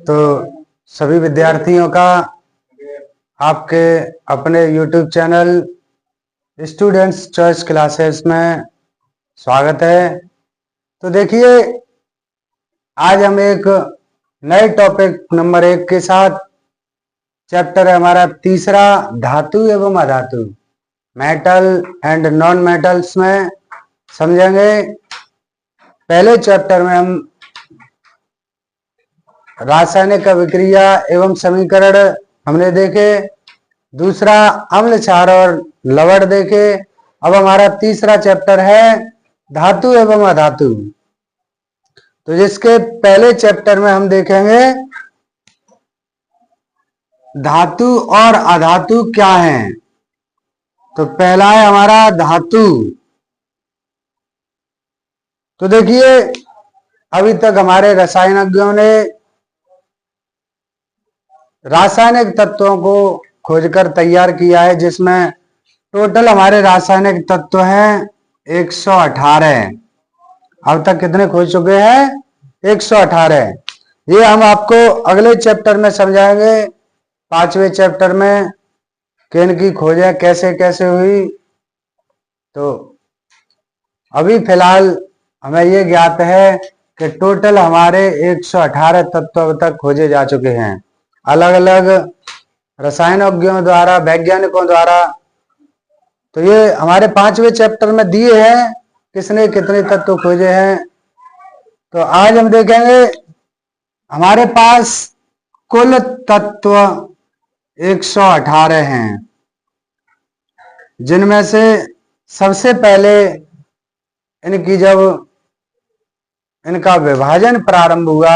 तो सभी विद्यार्थियों का आपके अपने YouTube channel students choice classes में स्वागत है। तो देखिए, आज हम एक नए टॉपिक नंबर 1 के साथ, चैप्टर है हमारा तीसरा, धातु एवं अधातु, मेटल एंड नॉन मेटल्स में समझेंगे। पहले चैप्टर में हम रासायनिक अभिक्रिया एवं समीकरण हमने देखे, दूसरा अम्ल क्षार और लवण देखे। अब हमारा तीसरा चैप्टर है धातु एवं अधातु। तो जिसके पहले चैप्टर में हम देखेंगे धातु और अधातु क्या है। तो पहला है हमारा धातु। तो देखिए, अभी तक हमारे रसायनज्ञों ने रासायनिक तत्वों को खोजकर तैयार किया है, जिसमें टोटल हमारे रासायनिक तत्व हैं 118। अब तक कितने खोज चुके हैं? 118। ये हम आपको अगले चैप्टर में समझाएंगे, 5वें चैप्टर में, कि इनकी खोजें कैसे कैसे हुई। तो अभी फिलहाल हमें ये ज्ञात है कि टोटल हमारे 118 तत्व अब तक खोजे जा चुके हैं, अलग अलग रसायनज्ञों द्वारा, वैज्ञानिकों द्वारा। तो ये हमारे 5वें चैप्टर में दिए हैं किसने कितने तत्व खोजे हैं। तो आज हम देखेंगे हमारे पास कुल तत्व 118 हैं, जिनमें से सबसे पहले इनकी जब इनका विभाजन प्रारंभ हुआ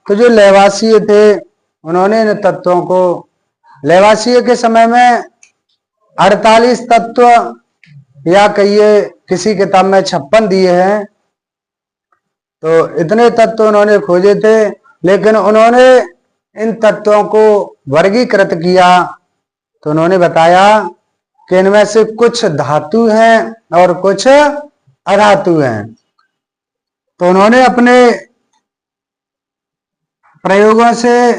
तो जो लेवासीय थे उन्होंने इन तत्वों को, लेवासीय के समय में 48 तत्व, या कहिए किसी किताब में 56 दिए हैं। तो इतने तत्व उन्होंने खोजे थे, लेकिन उन्होंने इन तत्वों को वर्गीकृत किया। तो उन्होंने बताया कि इनमें से कुछ धातु हैं और कुछ अधातु हैं। तो उन्होंने अपने प्रयोगों से,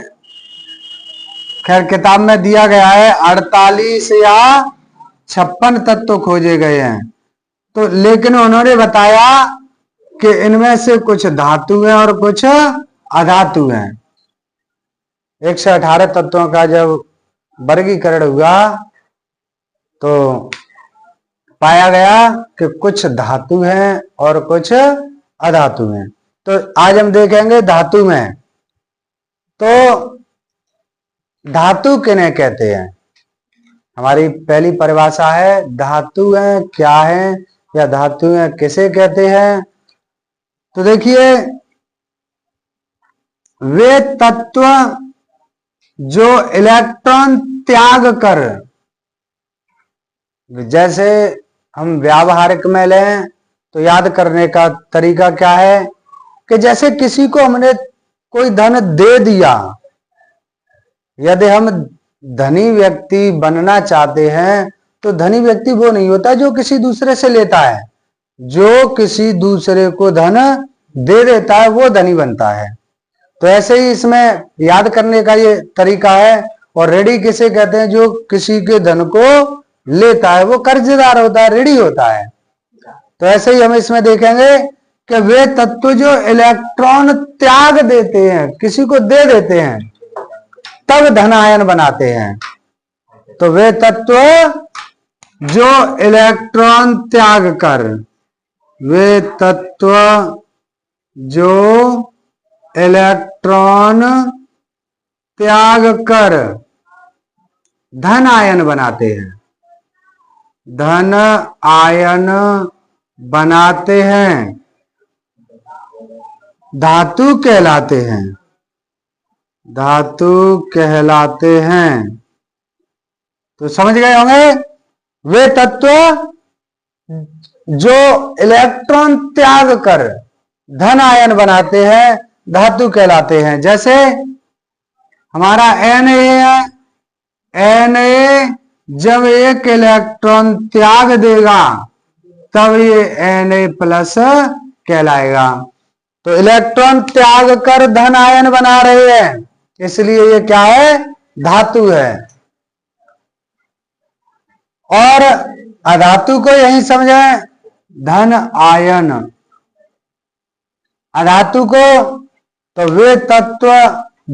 खैर किताब में दिया गया है 48 या 56 तत्व खोजे गए हैं। तो लेकिन उन्होंने बताया कि इनमें से कुछ धातु हैं और कुछ अधातु हैं। 118 तत्वों का जब वर्गीकरण हुआ तो पाया गया कि कुछ धातु हैं और कुछ अधातु हैं। तो आज हम देखेंगे धातु में। तो धातु किन्हें कहते हैं? हमारी पहली परिभाषा है धातु है क्या है, या धातु है किसे कहते हैं। तो देखिए, वे तत्व जो इलेक्ट्रॉन त्याग कर, जैसे हम व्यावहारिक में लें तो याद करने का तरीका क्या है कि जैसे किसी को हमने कोई धन दे दिया, यदि हम धनी व्यक्ति बनना चाहते हैं तो धनी व्यक्ति वो नहीं होता जो किसी दूसरे से लेता है, जो किसी दूसरे को धन दे देता है वो धनी बनता है। तो ऐसे ही इसमें याद करने का ये तरीका है। और ऋणी किसे कहते हैं? जो किसी के धन को लेता है वो कर्जदार होता है, ऋणी होता है। तो ऐसे ही हम इसमें देखेंगे कि वे तत्व जो इलेक्ट्रॉन त्याग देते हैं, किसी को दे देते हैं, तब धन आयन बनाते हैं। तो वे तत्व जो इलेक्ट्रॉन त्याग कर, वे तत्व जो इलेक्ट्रॉन त्याग कर धन आयन बनाते हैं, धन आयन बनाते हैं, धातु कहलाते हैं, धातु कहलाते हैं। तो समझ गए होंगे, वे तत्व जो इलेक्ट्रॉन त्याग कर धन आयन बनाते हैं धातु कहलाते हैं। जैसे हमारा Na है, Na जब एक इलेक्ट्रॉन त्याग देगा तब ये Na प्लस कहलाएगा। तो इलेक्ट्रॉन त्याग कर धन आयन बना रहे हैं, इसलिए ये क्या है, धातु है। और अधातु को यही समझें, धन आयन। अधातु को तो वे तत्व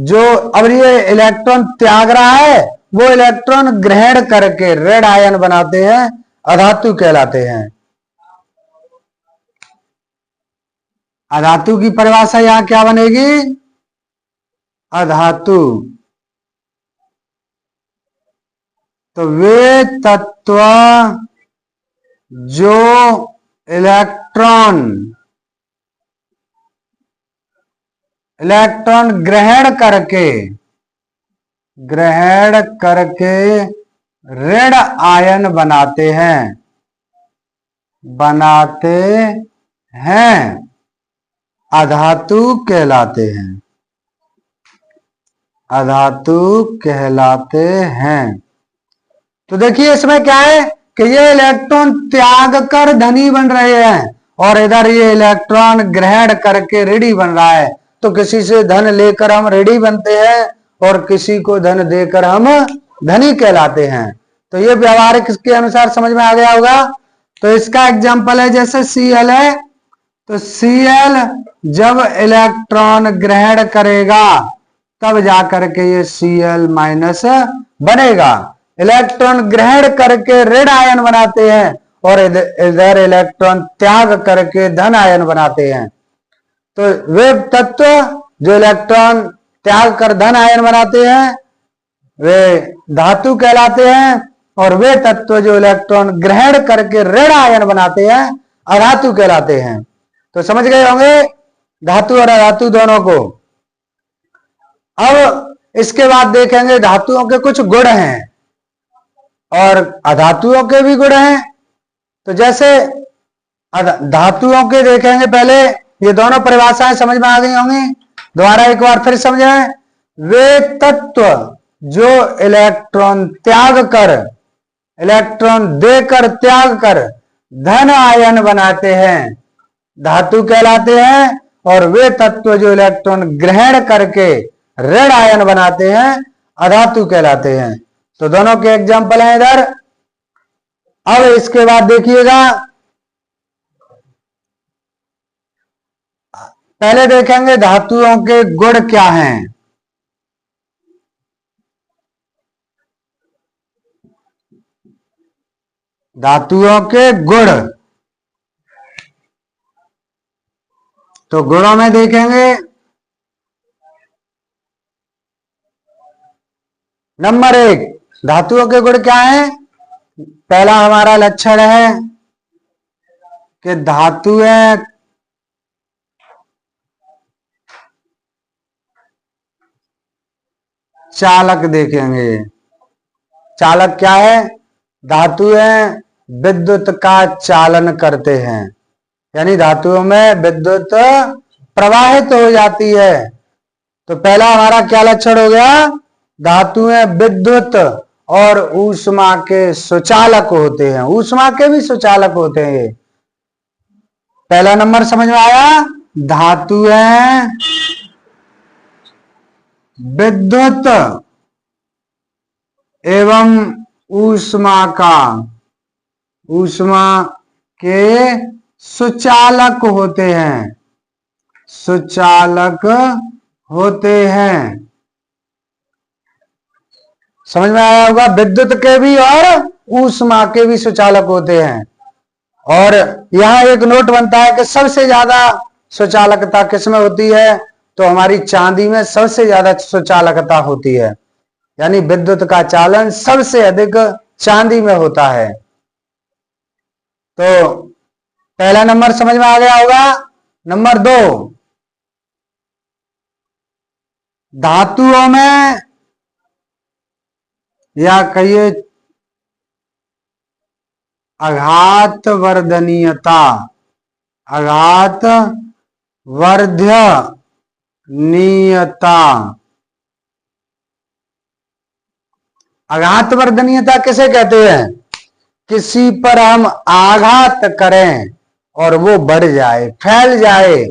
जो अब ये इलेक्ट्रॉन त्याग रहा है, वो इलेक्ट्रॉन ग्रहण करके ऋण आयन बनाते हैं, अधातु कहलाते हैं। अधातु की परिभाषा यहां क्या बनेगी, अधातु तो वे तत्व जो इलेक्ट्रॉन ग्रहण करके ऋण आयन बनाते हैं, अधातु कहलाते हैं। तो देखिए इसमें क्या है कि ये इलेक्ट्रॉन त्याग कर धनी बन रहे हैं और इधर ये इलेक्ट्रॉन ग्रहण करके ऋणी बन रहा है। तो किसी से धन लेकर हम ऋणी बनते हैं और किसी को धन देकर हम धनी कहलाते हैं। तो ये व्यवहारिक के अनुसार समझ में आ गया होगा। तो इसका एग्जांपल है, जैसे Cl है, तो Cl जब इलेक्ट्रॉन ग्रहण करेगा तब जाकर के ये Cl माइनस बनेगा। इलेक्ट्रॉन ग्रहण करके ऋण आयन बनाते हैं और इधर इलेक्ट्रॉन त्याग करके धन आयन बनाते हैं। तो वे तत्व जो इलेक्ट्रॉन त्याग कर धन आयन बनाते हैं वे धातु कहलाते हैं, और वे तत्व जो इलेक्ट्रॉन ग्रहण करके ऋण आयन बनाते हैं अधातु कहलाते हैं। तो समझ गए होंगे धातु और अधातु दोनों को। अब इसके बाद देखेंगे धातुओं के कुछ गुण हैं और अधातुओं के भी गुण हैं। तो जैसे धातुओं के देखेंगे, पहले ये दोनों परिभाषाएं समझ में आ गई होंगी, दोबारा एक बार फिर समझें। वे तत्व जो इलेक्ट्रॉन देकर त्याग कर धन आयन बनाते हैं धातु कहलाते हैं, और वे तत्व जो इलेक्ट्रॉन ग्रहण करके ऋण आयन बनाते हैं अधातु कहलाते हैं। तो दोनों के एग्जाम्पल हैं इधर। अब इसके बाद देखिएगा, पहले देखेंगे धातुओं के गुण क्या हैं। धातुओं के गुण, तो गुणों में देखेंगे नंबर 1 धातुओं के गुण क्या है। पहला हमारा लक्षण है कि धातुएं चालक देखेंगे। चालक क्या है, धातुएं विद्युत का चालन करते हैं, यानी धातुओं में विद्युत प्रवाहित हो जाती है। तो पहला हमारा क्या लक्षण हो गया, धातुएं विद्युत और ऊष्मा के सुचालक होते हैं। ऊष्मा के भी सुचालक होते हैं। पहला नंबर समझ में आया, धातुएं विद्युत एवं ऊष्मा के सुचालक होते हैं। समझ में आया होगा, विद्युत के भी और ऊष्मा के भी सुचालक होते हैं। और यहां एक नोट बनता है कि सबसे ज्यादा सुचालकता किसमें होती है, तो हमारी चांदी में सबसे ज्यादा सुचालकता होती है, यानी विद्युत का चालन सबसे अधिक चांदी में होता है। तो पहला नंबर समझ में आ गया होगा। नंबर 2, धातुओं में या कहिए आघात वर्धनीयता, आघात वर्धनीयता। आघात वर्धनीयता किसे कहते हैं, किसी पर हम आघात करें और वो बढ़ जाए, फैल जाए,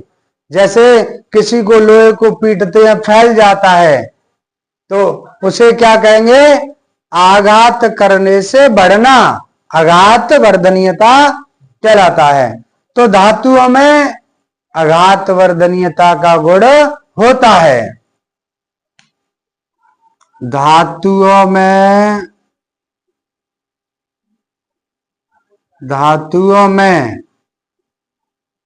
जैसे किसी को लोहे को पीटते हैं फैल जाता है, तो उसे क्या कहेंगे? आघात करने से बढ़ना, आघात वर्धनीयता कहलाता है। तो धातुओं में आघात वर्धनीयता का गुण होता है। धातुओं में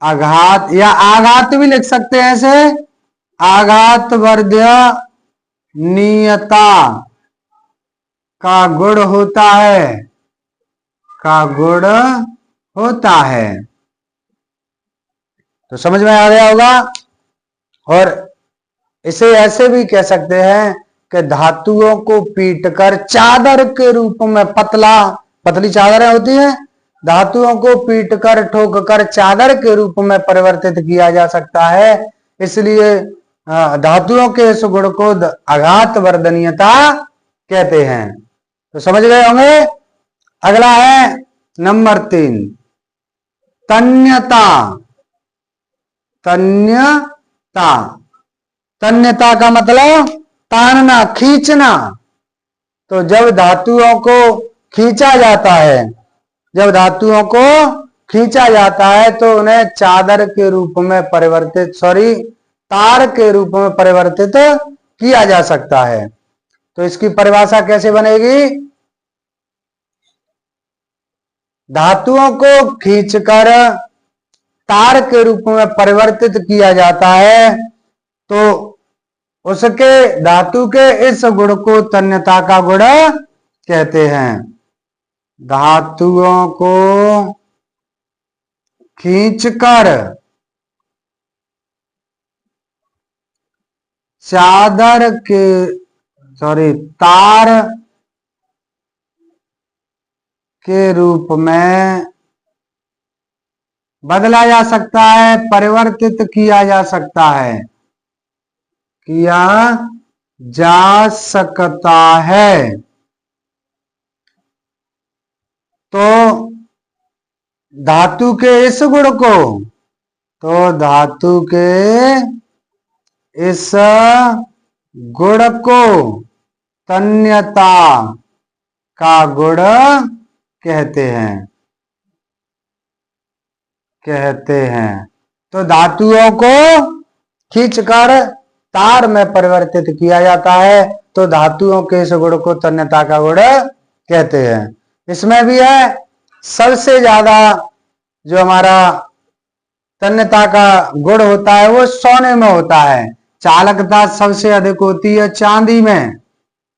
आघात या आघात भी लिख सकते हैं ऐसे, आघात वर्धनीयता का गुण होता है, का गुण होता है। तो समझ में आ गया होगा। और इसे ऐसे भी कह सकते हैं कि धातुओं को पीटकर चादर के रूप में, पतली चादरें होती हैं, धातुओं को पीटकर ठोककर चादर के रूप में परिवर्तित किया जा सकता है। इसलिए धातुओं के इस गुण को आघात वर्धनीयता कहते हैं। तो समझ गए होंगे। अगला है नंबर 3, तन्यता। तन्यता, तन्यता का मतलब तानना, खींचना। तो जब धातुओं को खींचा जाता है, जब धातुओं को खींचा जाता है तो उन्हें चादर के रूप में परिवर्तित, तार के रूप में परिवर्तित किया जा सकता है। तो इसकी परिभाषा कैसे बनेगी? धातुओं को खींचकर तार के रूप में परिवर्तित किया जाता है, तो उसके धातु के इस गुण को तन्यता का गुण कहते हैं। धातुओं को खींचकर चादर के तार के रूप में बदला जा सकता है, परिवर्तित किया जा सकता है, किया जा सकता है। तो धातु के इस गुण को, तो धातु के इस गुण को तन्यता का गुण कहते हैं। तो धातुओं को खींचकर तार में परिवर्तित किया जाता है, तो धातुओं के इस गुण को तन्यता का गुण कहते हैं। इसमें भी है, सबसे ज्यादा जो हमारा तन्यता का गुण होता है वो सोने में होता है। चालकता सबसे अधिक होती है चांदी में।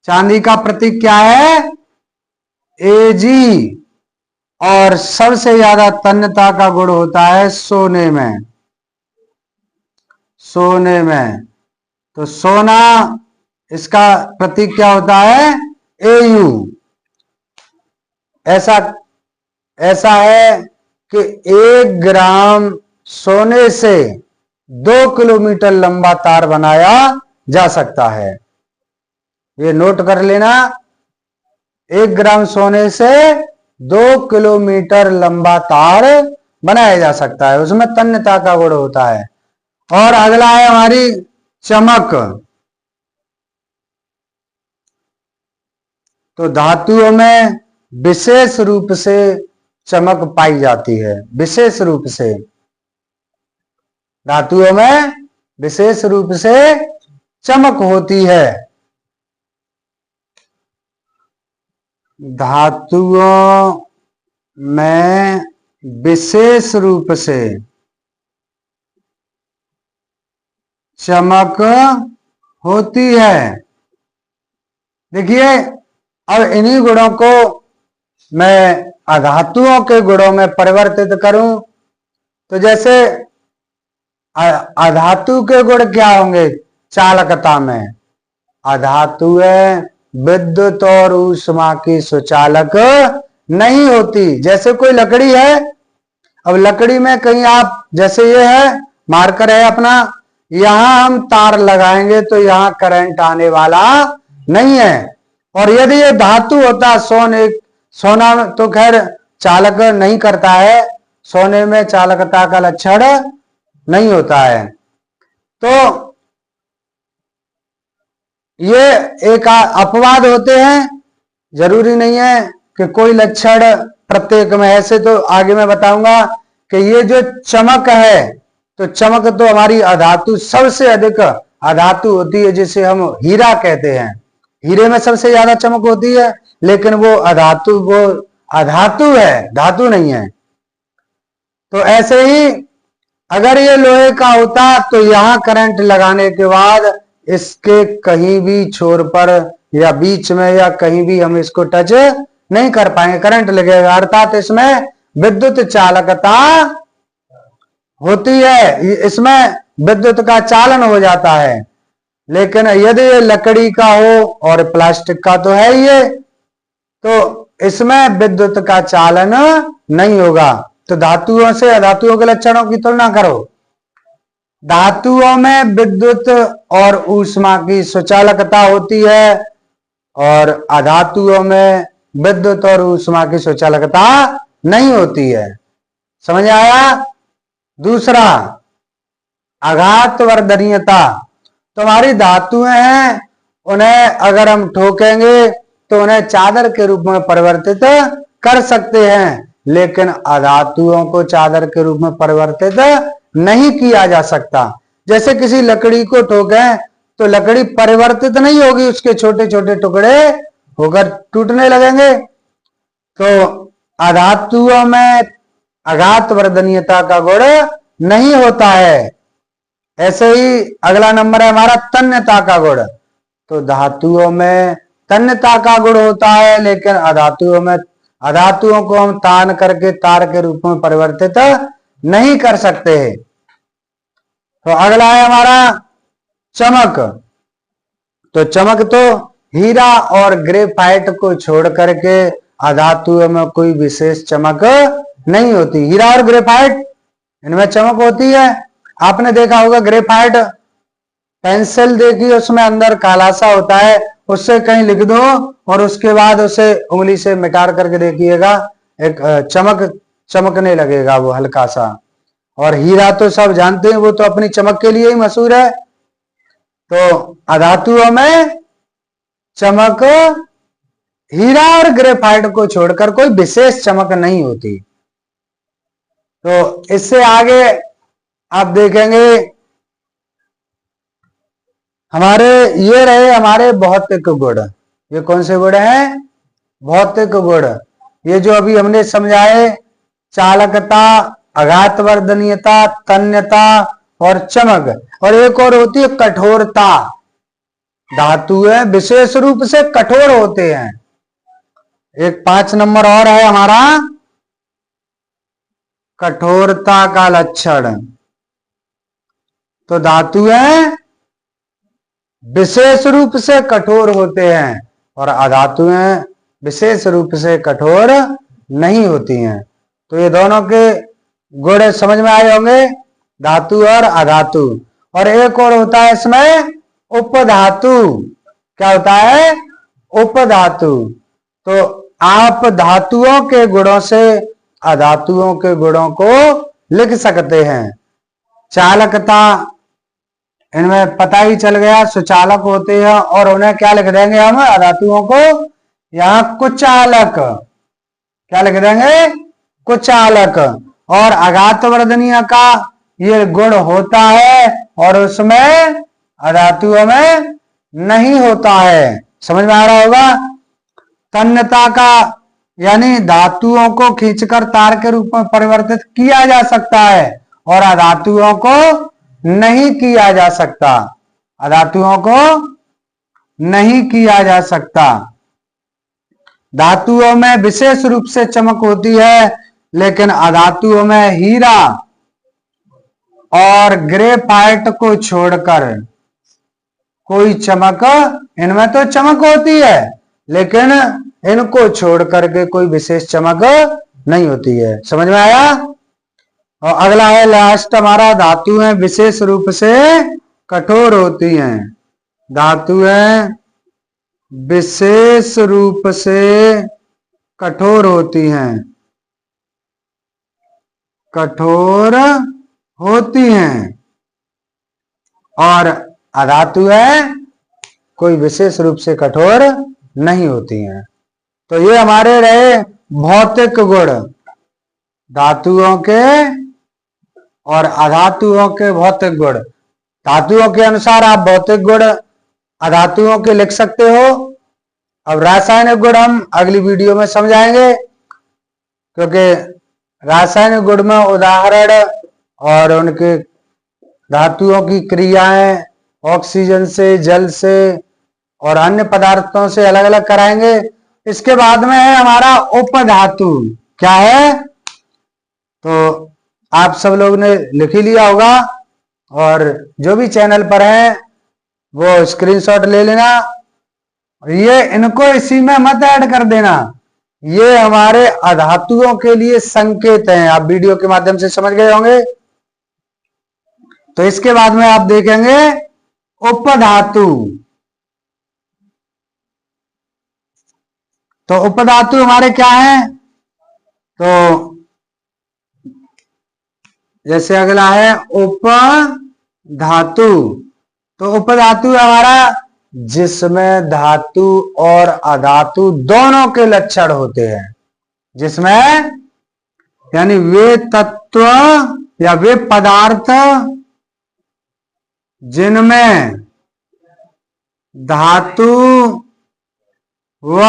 चांदी का प्रतीक क्या है? Ag। और सबसे ज्यादा तन्यता का गुण होता है सोने में। सोने में, तो सोना, इसका प्रतीक क्या होता है? Au। ऐसा है कि 1 ग्राम सोने से 2 किलोमीटर लंबा तार बनाया जा सकता है। ये नोट कर लेना, 1 ग्राम सोने से 2 किलोमीटर लंबा तार बनाया जा सकता है, उसमें तन्यता का गुण होता है। और अगला है हमारी चमक। तो धातुओं में विशेष रूप से चमक पाई जाती है। विशेष रूप से धातुओं में विशेष रूप से चमक होती है। धातुओं में विशेष रूप से चमक होती है। देखिए, अब इन्हीं गुणों को मैं अधातुओं के गुणों में परिवर्तित करूं, तो जैसे अधातु के गुण क्या होंगे चालकता में? अधातु विद्युत और ऊष्मा की सुचालक नहीं होती। जैसे कोई लकड़ी है, अब लकड़ी में कहीं आप, जैसे ये है मार्कर है अपना, यहां हम तार लगाएंगे तो यहां करंट आने वाला नहीं है। और यदि ये धातु होता, सोना तो खैर चालक नहीं करता है, सोने में चालकता का लक्षण नहीं होता है। तो ये एक अपवाद होते हैं, जरूरी नहीं है कि कोई लक्षण प्रत्येक में। ऐसे तो आगे मैं बताऊंगा कि ये जो चमक है, तो चमक तो हमारी अधातु सबसे अधिक अधातु होती है, जिसे हम हीरा कहते हैं। हीरे में सबसे ज्यादा चमक होती है, लेकिन वो अधातु है, धातु नहीं है। तो ऐसे ही अगर ये लोहे का होता तो यहां करंट लगाने के बाद इसके कहीं भी छोर पर या बीच में या कहीं भी हम इसको टच नहीं कर पाएंगे, करंट लगेगा, अर्थात इसमें विद्युत चालकता होती है, इसमें विद्युत का चालन हो जाता है। लेकिन यदि ये लकड़ी का हो और प्लास्टिक का तो है ये, तो इसमें विद्युत का चालन नहीं होगा। तो धातुओं से अधातुओं के लक्षणों की तुलना करो। धातुओं में विद्युत और ऊष्मा की सुचालकता होती है, और अधातुओं में विद्युत और ऊष्मा की सुचालकता नहीं होती है। समझ आया? दूसरा, आघात वर्धनीयता। तो हमारी धातुएं हैं, उन्हें अगर हम ठोकेंगे तो उन्हें चादर के रूप में परिवर्तित कर सकते हैं, लेकिन अधातुओं को चादर के रूप में परिवर्तित नहीं किया जा सकता। जैसे किसी लकड़ी को ठोकें तो लकड़ी परिवर्तित नहीं होगी, उसके छोटे छोटे टुकड़े होकर टूटने लगेंगे। तो अधातुओं में आघात वर्धनीयता का गुण नहीं होता है। ऐसे ही अगला नंबर है हमारा तन्यता का गुण। तो धातुओं में तन्यता का गुण होता है, लेकिन अधातुओं को हम तान करके तार के रूप में परिवर्तित नहीं कर सकते। तो अगला है हमारा चमक। तो चमक तो हीरा और ग्रेफाइट को छोड़ करके अधातुओं में कोई विशेष चमक नहीं होती। हीरा और ग्रेफाइट, इनमें चमक होती है। आपने देखा होगा ग्रेफाइट पेंसिल देखी, उसमें अंदर काला सा होता है, उससे कहीं लिख दो और उसके बाद उसे उंगली से मिटा करके देखिएगा, एक चमकने लगेगा वो हल्का सा। और हीरा तो सब जानते हैं, वो तो अपनी चमक के लिए ही मशहूर है। तो अधातुओं में चमक हीरा और ग्रेफाइट को छोड़कर कोई विशेष चमक नहीं होती। तो इससे आगे आप देखेंगे हमारे ये रहे हमारे भौतिक गुण। ये कौन से गुण हैं? भौतिक गुण। ये जो अभी हमने समझाए, चालकता, आघात वर्धनीयता, तन्यता और चमक। और एक और होती है कठोरता। धातुएं विशेष रूप से कठोर होते हैं। एक 5 नंबर और है हमारा कठोरता का लक्षण। तो धातुएं विशेष रूप से कठोर होते हैं और अधातुएं विशेष रूप से कठोर नहीं होती हैं। तो ये दोनों के गुण समझ में आए होंगे, धातु और अधातु। और एक और होता है इसमें उपधातु। क्या होता है? उपधातु। तो आप धातुओं के गुणों से अधातुओं के गुणों को लिख सकते हैं। चालकता, इनमें पता ही चल गया, सुचालक होते हैं, और उन्हें क्या लिख देंगे हम अधातुओं को? यहां कुचालक। क्या लिख देंगे? कुचालक। और आघात वर्धनीय का ये गुण होता है और उसमें अधातुओं में नहीं होता है। समझ में आ रहा होगा? तन्यता का यानी धातुओं को खींचकर तार के रूप में परिवर्तित किया जा सकता है और अधातुओं को नहीं किया जा सकता। अधातुओं को नहीं किया जा सकता। धातुओं में विशेष रूप से चमक होती है, लेकिन अधातुओं में हीरा और ग्रेफाइट को छोड़कर कोई चमक, इनमें तो चमक होती है लेकिन इनको छोड़ करके कोई विशेष चमक नहीं होती है। समझ में आया? और अगला है लास्ट हमारा, धातुएं विशेष रूप से कठोर होती हैं। धातुएं विशेष रूप से कठोर होती हैं, कठोर होती हैं। और अधातु है कोई विशेष रूप से कठोर नहीं होती हैं। तो ये हमारे रहे भौतिक गुण, धातुओं के और अधातुओं के भौतिक गुण। धातुओं के अनुसार आप भौतिक गुण अधातुओं के लिख सकते हो। अब रासायनिक गुण हम अगली वीडियो में समझाएंगे, क्योंकि रासायनिक गुण में उदाहरण और उनके धातुओं की क्रियाएं ऑक्सीजन से, जल से और अन्य पदार्थों से अलग अलग कराएंगे। इसके बाद में है हमारा उपधातु। क्या है? तो आप सब लोग ने लिख ही लिया होगा, और जो भी चैनल पर है वो स्क्रीनशॉट ले लेना। ये इनको इसी में मत ऐड कर देना, ये हमारे अधातुओं के लिए संकेत हैं। आप वीडियो के माध्यम से समझ गए होंगे। तो इसके बाद में आप देखेंगे उपधातु। तो उपधातु हमारे क्या है? तो जैसे अगला है उपधातु। तो उपधातु हमारा जिसमें धातु और अधातु दोनों के लक्षण होते हैं, जिसमें यानी वे तत्व या वे पदार्थ जिनमें धातु व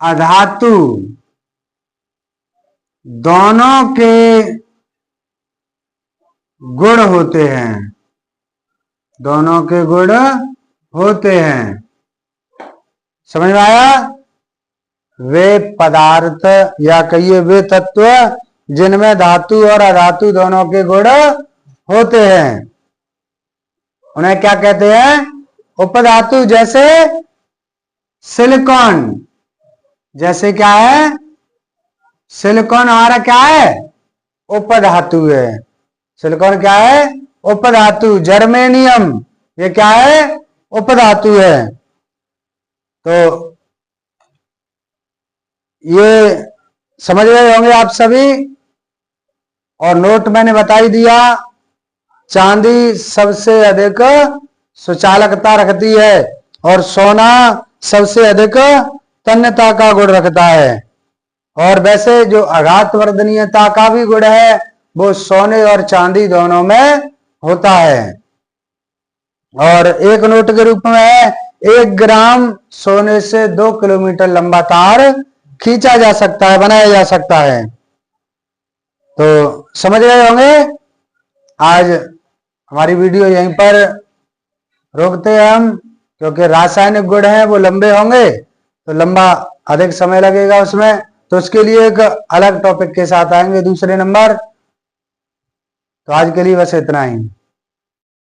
अधातु दोनों के गुण होते हैं, दोनों के गुण होते हैं। समझ में आया? वे पदार्थ या कहिए वे तत्व जिनमें धातु और अधातु दोनों के गुण होते हैं, उन्हें क्या कहते हैं? उपधातु। जैसे सिलिकॉन, जैसे क्या है? सिलिकॉन हमारा क्या है? उपधातु है। सिलिकॉन क्या है? उपधातु। जर्मेनियम ये क्या है? उपधातु है। तो ये समझ गए होंगे आप सभी। और नोट मैंने बता ही दिया, चांदी सबसे अधिक सुचालकता रखती है और सोना सबसे अधिक तन्यता का गुण रखता है। और वैसे जो आघातवर्धनीयता का भी गुण है वो सोने और चांदी दोनों में होता है। और एक नोट के रूप में है, 1 ग्राम सोने से 2 किलोमीटर लंबा तार खींचा जा सकता है, बनाया जा सकता है। तो समझ गए होंगे। आज हमारी वीडियो यहीं पर रोकते हैं हम, क्योंकि रासायनिक गुण हैं वो लंबे होंगे तो लंबा अधिक समय लगेगा उसमें। तो उसके लिए एक अलग टॉपिक के साथ आएंगे दूसरे नंबर। तो आज के लिए बस इतना ही।